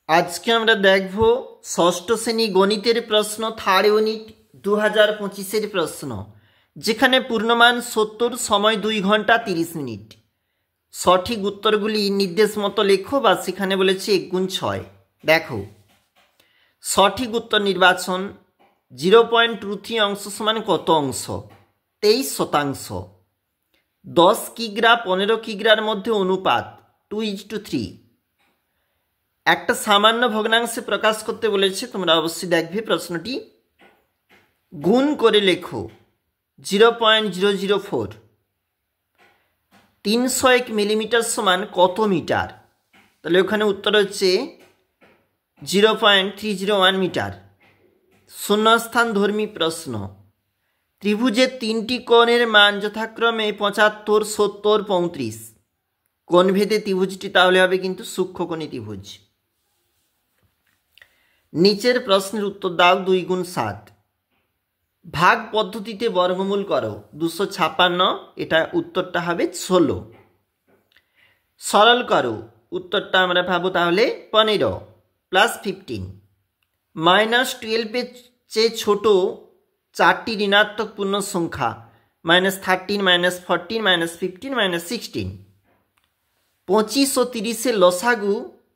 आज के আমরা দেখব ষষ্ঠ শ্রেণী গণিতের প্রশ্ন থার্ড ইউনিট 2025 প্রশ্ন যেখানে পূর্ণমান 70 সময় 2 ঘন্টা 30 মিনিট। সঠিক উত্তরগুলি নির্দেশ মতো লেখো বা সেখানে বলেছে 1 গুণ 6। দেখো সঠিক উত্তর নির্বাচন 0.23 অংশ সমান কত অংশ? 23%। 10 কিগ্রা 15 কিগ্রার মধ্যে অনুপাত 2:3। একটা সামান্য ভগ্নাংশে প্রকাশ করতে বলেছে, তোমরা অবশ্যই দেখবে প্রশ্নটি। গুণ করে লেখো 0.004। 301 মিলিমিটার সমান কত মিটার? তাহলে ওখানে উত্তর হচ্ছে 0.301 মিটার। শূন্যস্থান ধর্মী প্রশ্ন। ত্রিভুজের তিনটি কোণের মান যথাক্রমে 75, 70, 35। কোণভেদে ত্রিভুজটি তাহলে হবে কিন্তু সূক্ষ্মকোণী ত্রিভুজ। নিচের প্রশ্নের উত্তর দাও। 2 গুণ 7। ভাগ পদ্ধতিতে বর্গমূল করো 256, এটা উত্তরটা হবে 16। সরল করো, উত্তরটা আমরা পাবো তাহলে 15 প্লাস 15। -12 চেয়ে ছোট 4টি ঋণাত্মক পূর্ণ সংখ্যা -13, -14, -15, -16। 25 ও 30 লসাগু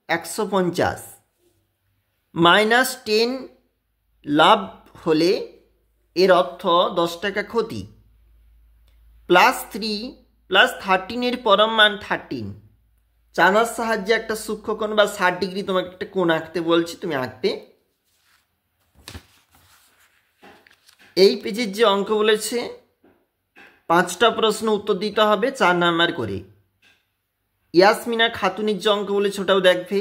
150। -10 লাভ হলে এর অর্থ 10 টাকা ক্ষতি। +3 +13 এর পরম মান 13। চাঁদার সাহায্যে একটা সূক্ষ্মকোণ বা 60 ডিগ্রি তোমাকে একটা কোণ আঁকতে বলছি, তুমি আঁকবে। এই পেজের যে অঙ্ক বলেছে 5টা প্রশ্ন উত্তর দিতে হবে 4 নাম্বার করে। ইয়াসমিনা খাতুনের যে অঙ্ক বলেছে ওটাও দেখবে।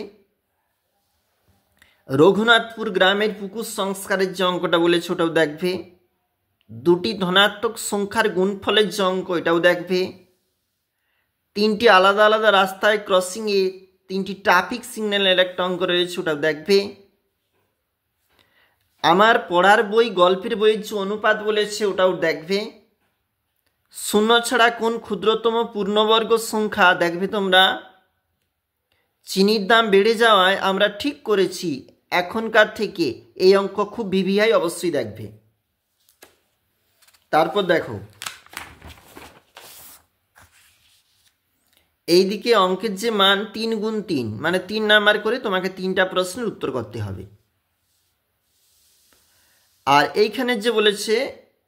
রঘুনাথপুর গ্রামের পুকুর সংস্কারের যে অঙ্কটা বলেছে ওটাও দেখবে। দুটি ধনাত্মক সংখ্যার গুণফলের যে অঙ্ক এটাও দেখবে। 3টি আলাদা আলাদা রাস্তায় ক্রসিংয়ে 3টি ট্রাফিক সিগন্যালের একটা অঙ্ক রয়েছে ওটাও দেখবে। আমার পড়ার বই গল্পের বইয়ের যে অনুপাত বলেছে ওটাও দেখবে। শূন্য ছাড়া কোন ক্ষুদ্রতম পূর্ণবর্গ সংখ্যা দেখবে তোমরা। চিনির দাম বেড়ে যাওয়ায় আমরা ঠিক করেছি এখনকার থেকে এই অঙ্ক খুব ভিভিআই, অবশ্যই দেখবে। তারপর দেখো এইদিকে অঙ্কের যে মান 3 গুণ 3 মানে 3 নাম্বার করে তোমাকে 3টা প্রশ্নের উত্তর করতে হবে। আর এইখানে যে বলেছে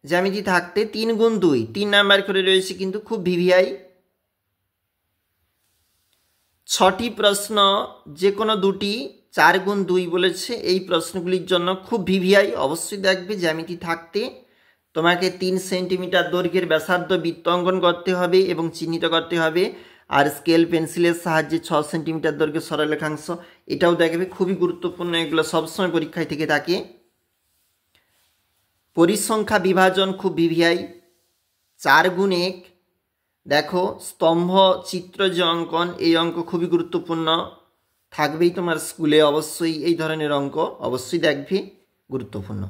জ্যামিতি থাকতে 3 গুণ 2 3 নাম্বার করে রয়েছে কিন্তু খুব ভিভিআই। 6টি প্রশ্ন যে কোনো দুটি 4 গুণ 2 বলেছে। এই প্রশ্নগুলির জন্য খুব ভিভিআই, অবশ্যই দেখবে। জ্যামিতি থাকতে তোমাকে 3 সেন্টিমিটার দৈর্ঘ্যের ব্যাসার্ধ বৃত্ত অঙ্কন করতে হবে এবং চিহ্নিত করতে হবে। আর স্কেল পেন্সিলের সাহায্যে 6 সেন্টিমিটার দৈর্ঘ্যের সরলরেখাংশ এটাও দেখবে। খুবই গুরুত্বপূর্ণ, এগুলো সবসময় পরীক্ষায় থেকে থাকে। পরিসংখ্যা বিভাজন খুব ভিভিআই। 4 গুণ 1 দেখো স্তম্ভ চিত্র যে অঙ্কন, এই অঙ্ক খুবই গুরুত্বপূর্ণ, থাকবেই তোমার স্কুলে অবশ্যই। এই ধরনের অঙ্ক অবশ্যই দেখবে, গুরুত্বপূর্ণ।